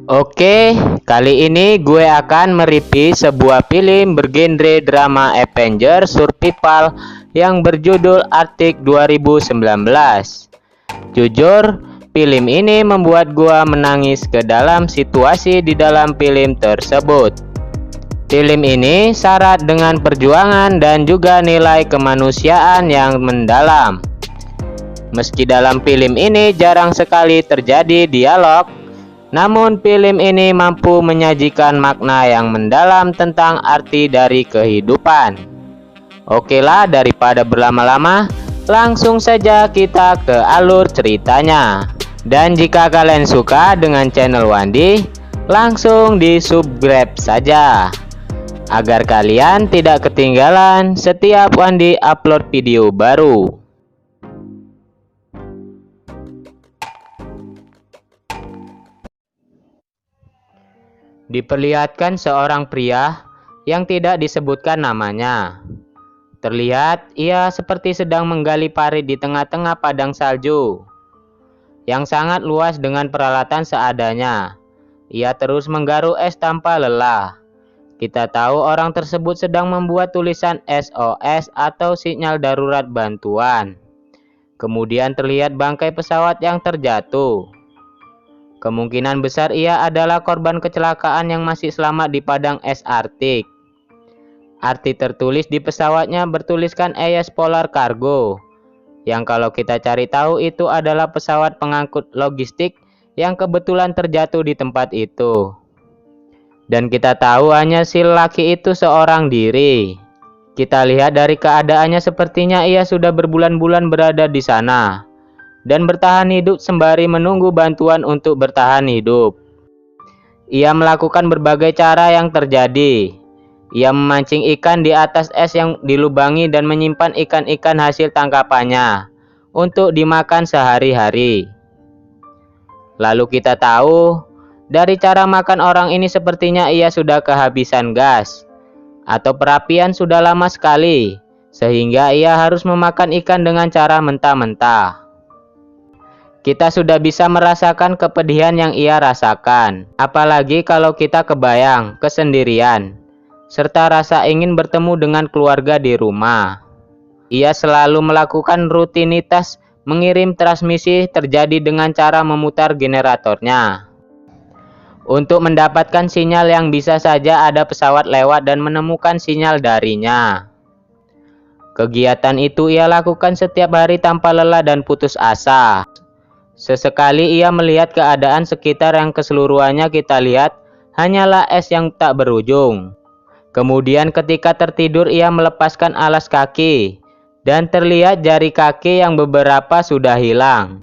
Oke, kali ini gue akan mereview sebuah film bergenre drama Avenger Survival yang berjudul Arctic 2019. Jujur, film ini membuat gue menangis ke dalam situasi di dalam film tersebut. Film ini syarat dengan perjuangan dan juga nilai kemanusiaan yang mendalam. Meski dalam film ini jarang sekali terjadi dialog, namun film ini mampu menyajikan makna yang mendalam tentang arti dari kehidupan. Oke lah, daripada berlama-lama, langsung saja kita ke alur ceritanya. Dan jika kalian suka dengan channel Wandi, langsung di subscribe saja agar kalian tidak ketinggalan setiap Wandi upload video baru. Diperlihatkan seorang pria yang tidak disebutkan namanya. Terlihat ia seperti sedang menggali parit di tengah-tengah padang salju yang sangat luas dengan peralatan seadanya. Ia terus menggaruk es tanpa lelah. Kita tahu orang tersebut sedang membuat tulisan SOS atau sinyal darurat bantuan. Kemudian terlihat bangkai pesawat yang terjatuh. Kemungkinan besar ia adalah korban kecelakaan yang masih selamat di padang es Arktik. Arti tertulis di pesawatnya bertuliskan EYES Polar Cargo, yang kalau kita cari tahu itu adalah pesawat pengangkut logistik yang kebetulan terjatuh di tempat itu. Dan kita tahu hanya si laki itu seorang diri. Kita lihat dari keadaannya sepertinya ia sudah berbulan-bulan berada di sana dan bertahan hidup sembari menunggu bantuan untuk bertahan hidup. Ia melakukan berbagai cara yang terjadi. Ia memancing ikan di atas es yang dilubangi dan menyimpan ikan-ikan hasil tangkapannya untuk dimakan sehari-hari. Lalu kita tahu, dari cara makan orang ini sepertinya ia sudah kehabisan gas atau perapian sudah lama sekali, sehingga ia harus memakan ikan dengan cara mentah-mentah. Kita sudah bisa merasakan kepedihan yang ia rasakan, apalagi kalau kita kebayang kesendirian, serta rasa ingin bertemu dengan keluarga di rumah. Ia selalu melakukan rutinitas mengirim transmisi terjadi dengan cara memutar generatornya untuk mendapatkan sinyal yang bisa saja ada pesawat lewat dan menemukan sinyal darinya. Kegiatan itu ia lakukan setiap hari tanpa lelah dan putus asa. Sesekali ia melihat keadaan sekitar yang keseluruhannya kita lihat hanyalah es yang tak berujung. Kemudian ketika tertidur ia melepaskan alas kaki dan terlihat jari kaki yang beberapa sudah hilang.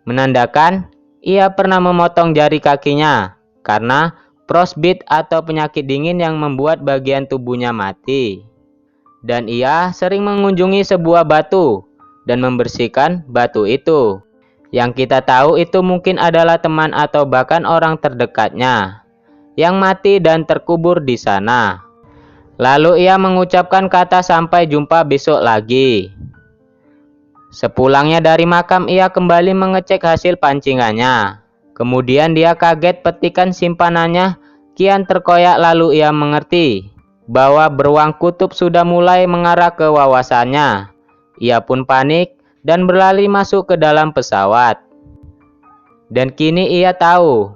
Menandakan ia pernah memotong jari kakinya karena frostbite atau penyakit dingin yang membuat bagian tubuhnya mati. Dan ia sering mengunjungi sebuah batu dan membersihkan batu itu. Yang kita tahu itu mungkin adalah teman atau bahkan orang terdekatnya yang mati dan terkubur di sana. Lalu ia mengucapkan kata sampai jumpa besok lagi. Sepulangnya dari makam ia kembali mengecek hasil pancingannya. Kemudian dia kaget petikan simpanannya kian terkoyak, lalu ia mengerti bahwa beruang kutub sudah mulai mengarah ke wawasannya. Ia pun panik dan berlari masuk ke dalam pesawat. Dan kini ia tahu,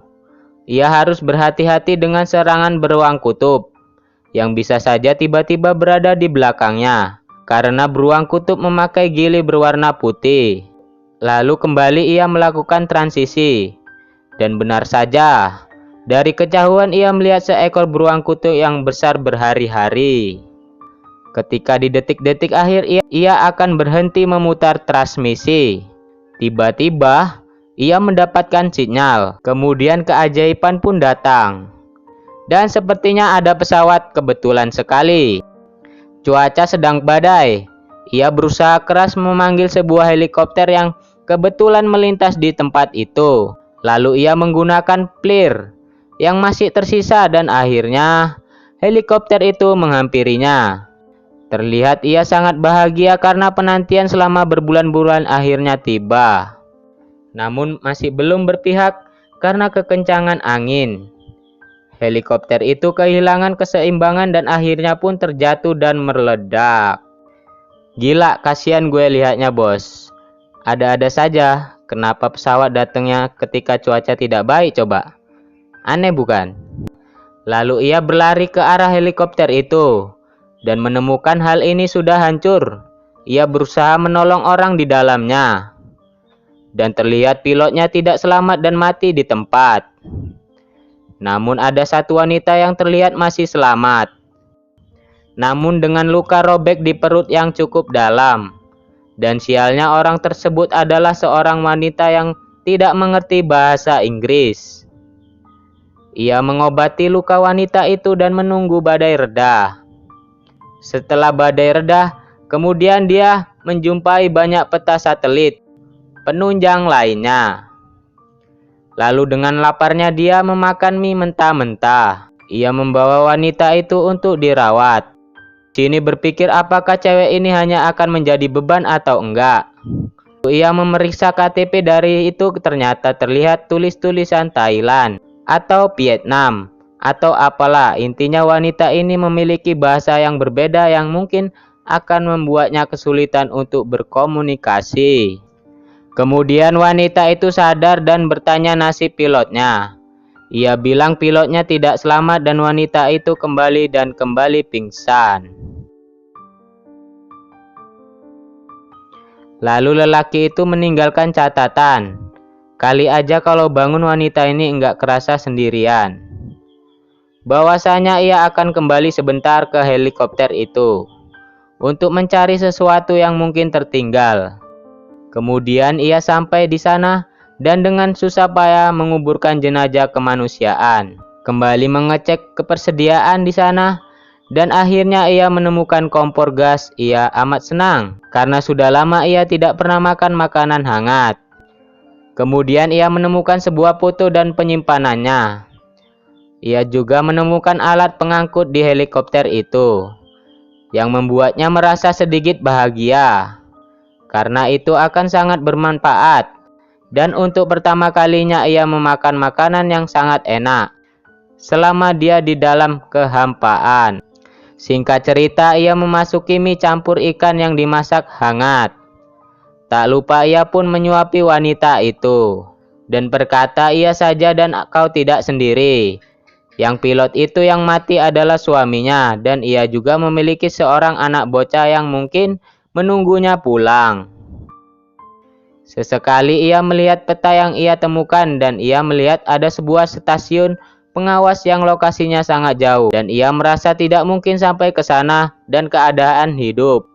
ia harus berhati-hati dengan serangan beruang kutub yang bisa saja tiba-tiba berada di belakangnya, karena beruang kutub memakai gili berwarna putih. Lalu kembali ia melakukan transisi, dan benar saja, dari kejauhan ia melihat seekor beruang kutub yang besar berhari-hari. Ketika di detik-detik akhir ia akan berhenti memutar transmisi. Tiba-tiba ia mendapatkan sinyal. Kemudian keajaiban pun datang. Dan sepertinya ada pesawat kebetulan sekali. Cuaca sedang badai. Ia berusaha keras memanggil sebuah helikopter yang kebetulan melintas di tempat itu. Lalu ia menggunakan FLIR yang masih tersisa dan akhirnya helikopter itu menghampirinya. Terlihat ia sangat bahagia karena penantian selama berbulan-bulan akhirnya tiba. Namun masih belum berpihak karena kekencangan angin. Helikopter itu kehilangan keseimbangan dan akhirnya pun terjatuh dan meledak. Gila, kasihan gue lihatnya, bos. Ada-ada saja, kenapa pesawat datangnya ketika cuaca tidak baik coba? Aneh bukan? Lalu ia berlari ke arah helikopter itu dan menemukan hal ini sudah hancur. Ia berusaha menolong orang di dalamnya. Dan terlihat pilotnya tidak selamat dan mati di tempat. Namun ada satu wanita yang terlihat masih selamat. Namun dengan luka robek di perut yang cukup dalam. Dan sialnya orang tersebut adalah seorang wanita yang tidak mengerti bahasa Inggris. Ia mengobati luka wanita itu dan menunggu badai reda. Setelah badai reda, kemudian dia menjumpai banyak peta satelit penunjang lainnya. Lalu dengan laparnya dia memakan mie mentah-mentah. Ia membawa wanita itu untuk dirawat. Sini berpikir apakah cewek ini hanya akan menjadi beban atau enggak. Ia memeriksa KTP dari itu ternyata terlihat tulis-tulisan Thailand atau Vietnam atau apalah. Intinya wanita ini memiliki bahasa yang berbeda yang mungkin akan membuatnya kesulitan untuk berkomunikasi. Kemudian wanita itu sadar dan bertanya nasib pilotnya. Ia bilang pilotnya tidak selamat dan wanita itu kembali pingsan. Lalu lelaki itu meninggalkan catatan. Kali aja kalau bangun wanita ini enggak kerasa sendirian. Bahwasanya ia akan kembali sebentar ke helikopter itu untuk mencari sesuatu yang mungkin tertinggal. Kemudian ia sampai di sana dan dengan susah payah menguburkan jenazah kemanusiaan. Kembali mengecek kepersediaan di sana dan akhirnya ia menemukan kompor gas. Ia amat senang karena sudah lama ia tidak pernah makan makanan hangat. Kemudian ia menemukan sebuah foto dan penyimpanannya. Ia juga menemukan alat pengangkut di helikopter itu yang membuatnya merasa sedikit bahagia. Karena itu akan sangat bermanfaat. Dan untuk pertama kalinya ia memakan makanan yang sangat enak selama dia di dalam kehampaan. Singkat cerita, ia memasuki mie campur ikan yang dimasak hangat. Tak lupa ia pun menyuapi wanita itu dan berkata, "Iya saja dan kau tidak sendiri. Yang pilot itu yang mati adalah suaminya dan ia juga memiliki seorang anak bocah yang mungkin menunggunya pulang." Sesekali ia melihat peta yang ia temukan dan ia melihat ada sebuah stasiun pengawas yang lokasinya sangat jauh dan ia merasa tidak mungkin sampai ke sana dan keadaan hidup.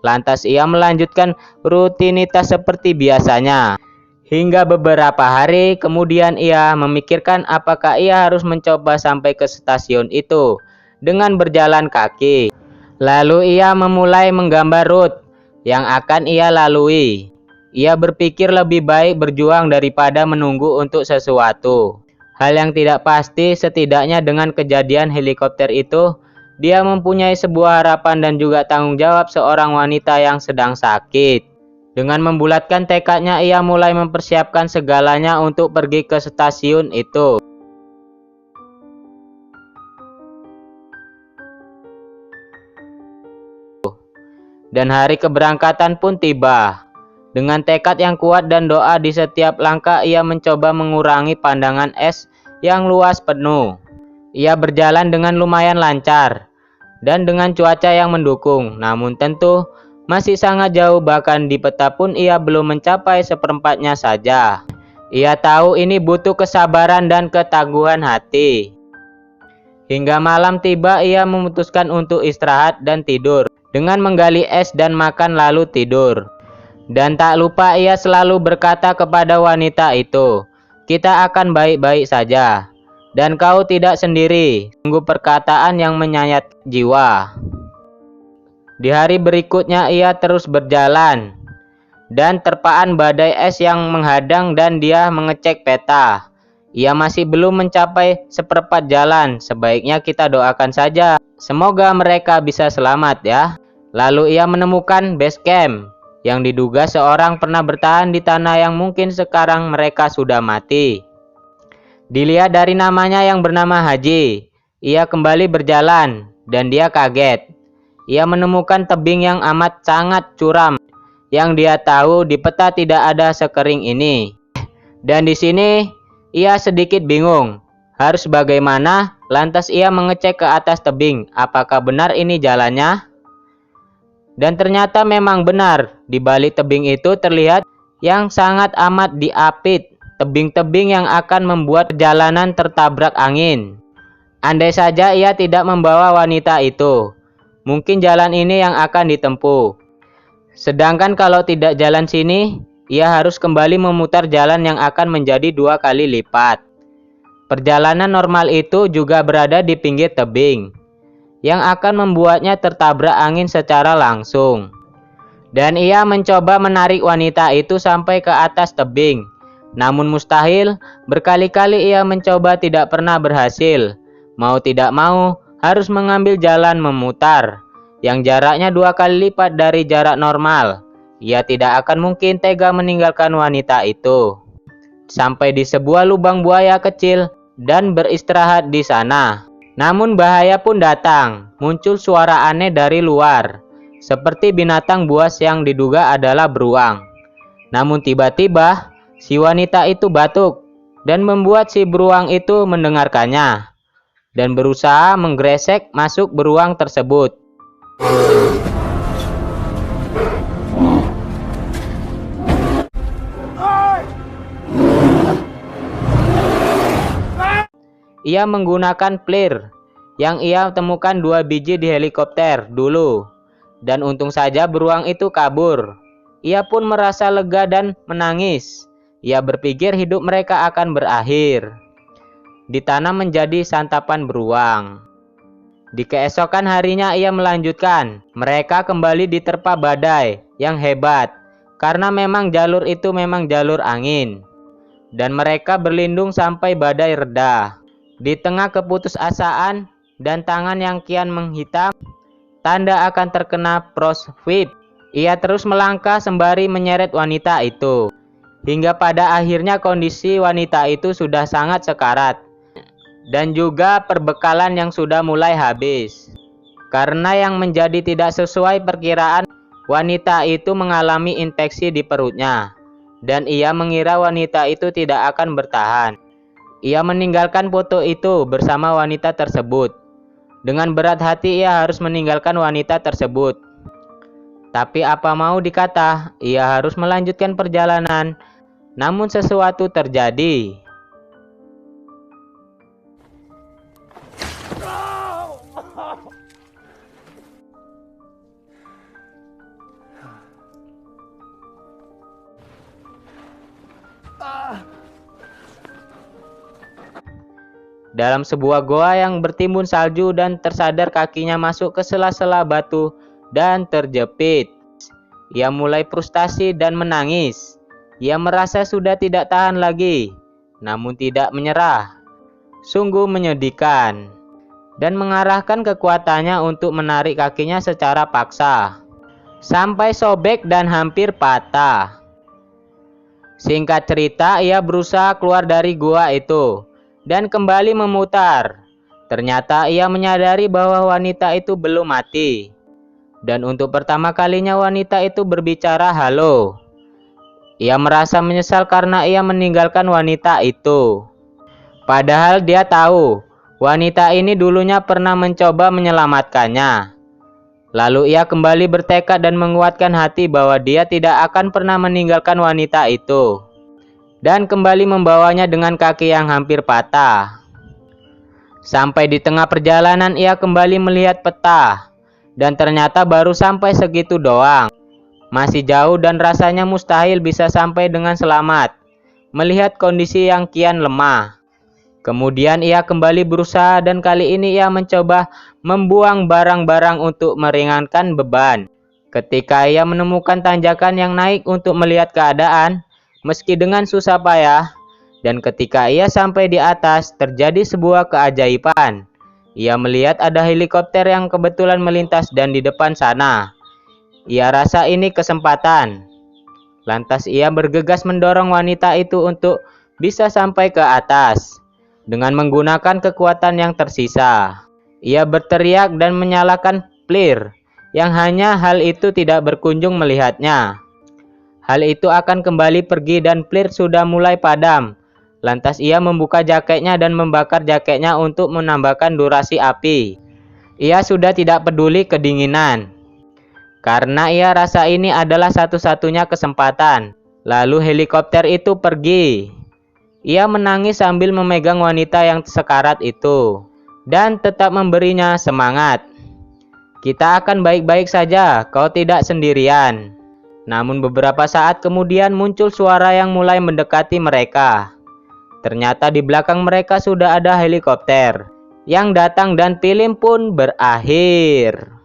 Lantas ia melanjutkan rutinitas seperti biasanya. Hingga beberapa hari kemudian ia memikirkan apakah ia harus mencoba sampai ke stasiun itu dengan berjalan kaki. Lalu ia memulai menggambar rute yang akan ia lalui. Ia berpikir lebih baik berjuang daripada menunggu untuk sesuatu. Hal yang tidak pasti, setidaknya dengan kejadian helikopter itu, dia mempunyai sebuah harapan dan juga tanggung jawab seorang wanita yang sedang sakit. Dengan membulatkan tekadnya, ia mulai mempersiapkan segalanya untuk pergi ke stasiun itu. Dan hari keberangkatan pun tiba. Dengan tekad yang kuat dan doa di setiap langkah, ia mencoba mengurangi pandangan es yang luas penuh. Ia berjalan dengan lumayan lancar dan dengan cuaca yang mendukung, namun tentu masih sangat jauh, bahkan di peta pun ia belum mencapai seperempatnya saja. Ia tahu ini butuh kesabaran dan ketangguhan hati. Hingga malam tiba, ia memutuskan untuk istirahat dan tidur dengan menggali es dan makan lalu tidur. Dan tak lupa ia selalu berkata kepada wanita itu, "Kita akan baik-baik saja. Dan kau tidak sendiri." Sungguh perkataan yang menyayat jiwa. Di hari berikutnya ia terus berjalan dan terpaan badai es yang menghadang dan dia mengecek peta. Ia masih belum mencapai seperempat jalan. Sebaiknya kita doakan saja. Semoga mereka bisa selamat ya. Lalu ia menemukan base camp yang diduga seorang pernah bertahan di tanah yang mungkin sekarang mereka sudah mati. Dilihat dari namanya yang bernama Haji, ia kembali berjalan dan dia kaget. Ia menemukan tebing yang amat sangat curam, yang dia tahu di peta tidak ada sekering ini. Dan di sini ia sedikit bingung. Harus bagaimana? Lantas ia mengecek ke atas tebing, apakah benar ini jalannya? Dan ternyata memang benar, di balik tebing itu terlihat yang sangat amat diapit, tebing-tebing yang akan membuat perjalanan tertabrak angin. Andai saja ia tidak membawa wanita itu, mungkin jalan ini yang akan ditempuh. Sedangkan kalau tidak jalan sini, ia harus kembali memutar jalan yang akan menjadi 2 kali lipat. Perjalanan normal itu juga berada di pinggir tebing, yang akan membuatnya tertabrak angin secara langsung. Dan ia mencoba menarik wanita itu sampai ke atas tebing. Namun mustahil, berkali-kali ia mencoba tidak pernah berhasil. Mau tidak mau, harus mengambil jalan memutar, yang jaraknya 2 kali lipat dari jarak normal. Ia tidak akan mungkin tega meninggalkan wanita itu. Sampai di sebuah lubang buaya kecil dan beristirahat di sana. Namun bahaya pun datang, muncul suara aneh dari luar, seperti binatang buas yang diduga adalah beruang. Namun tiba-tiba, si wanita itu batuk, dan membuat si beruang itu mendengarkannya, dan berusaha menggresek masuk beruang tersebut. Ia menggunakan pelir yang ia temukan 2 biji di helikopter dulu, dan untung saja beruang itu kabur. Ia pun merasa lega dan menangis. Ia berpikir hidup mereka akan berakhir, ditanam menjadi santapan beruang. Di keesokan harinya ia melanjutkan. Mereka kembali diterpa badai yang hebat, karena memang jalur itu memang jalur angin, dan mereka berlindung sampai badai reda. Di tengah keputusasaan dan tangan yang kian menghitam, tanda akan terkena frostbite, ia terus melangkah sembari menyeret wanita itu. Hingga pada akhirnya kondisi wanita itu sudah sangat sekarat, dan juga perbekalan yang sudah mulai habis. Karena yang menjadi tidak sesuai perkiraan, wanita itu mengalami infeksi di perutnya, dan ia mengira wanita itu tidak akan bertahan. Ia meninggalkan foto itu bersama wanita tersebut. Dengan berat hati ia harus meninggalkan wanita tersebut. Tapi apa mau dikata, ia harus melanjutkan perjalanan. Namun sesuatu terjadi. Dalam sebuah goa yang bertimbun salju dan tersadar kakinya masuk ke sela-sela batu dan terjepit. Ia mulai frustasi dan menangis. Ia merasa sudah tidak tahan lagi, namun tidak menyerah. Sungguh menyedihkan. Dan mengarahkan kekuatannya untuk menarik kakinya secara paksa, sampai sobek dan hampir patah. Singkat cerita, ia berusaha keluar dari gua itu dan kembali memutar. Ternyata ia menyadari bahwa wanita itu belum mati. Dan untuk pertama kalinya wanita itu berbicara halo. Ia merasa menyesal karena ia meninggalkan wanita itu. Padahal dia tahu, wanita ini dulunya pernah mencoba menyelamatkannya. Lalu ia kembali bertekad dan menguatkan hati bahwa dia tidak akan pernah meninggalkan wanita itu, dan kembali membawanya dengan kaki yang hampir patah. Sampai di tengah perjalanan ia kembali melihat peta, dan ternyata baru sampai segitu doang. Masih jauh dan rasanya mustahil bisa sampai dengan selamat, melihat kondisi yang kian lemah. Kemudian ia kembali berusaha dan kali ini ia mencoba membuang barang-barang untuk meringankan beban. Ketika ia menemukan tanjakan yang naik untuk melihat keadaan, meski dengan susah payah, dan ketika ia sampai di atas, terjadi sebuah keajaiban. Ia melihat ada helikopter yang kebetulan melintas dan di depan sana. Ia rasa ini kesempatan. Lantas ia bergegas mendorong wanita itu untuk bisa sampai ke atas. dengan menggunakan kekuatan yang tersisa. Ia berteriak dan menyalakan pelir, yang hanya hal itu tidak berkunjung melihatnya. Hal itu akan kembali pergi dan pelir sudah mulai padam. Lantas ia membuka jaketnya dan membakar jaketnya untuk menambahkan durasi api. Ia sudah tidak peduli kedinginan, karena ia rasa ini adalah satu-satunya kesempatan. Lalu helikopter itu pergi. Ia menangis sambil memegang wanita yang sekarat itu, dan tetap memberinya semangat. Kita akan baik-baik saja, kau tidak sendirian. Namun beberapa saat kemudian muncul suara yang mulai mendekati mereka. Ternyata di belakang mereka sudah ada helikopter yang datang dan film pun berakhir.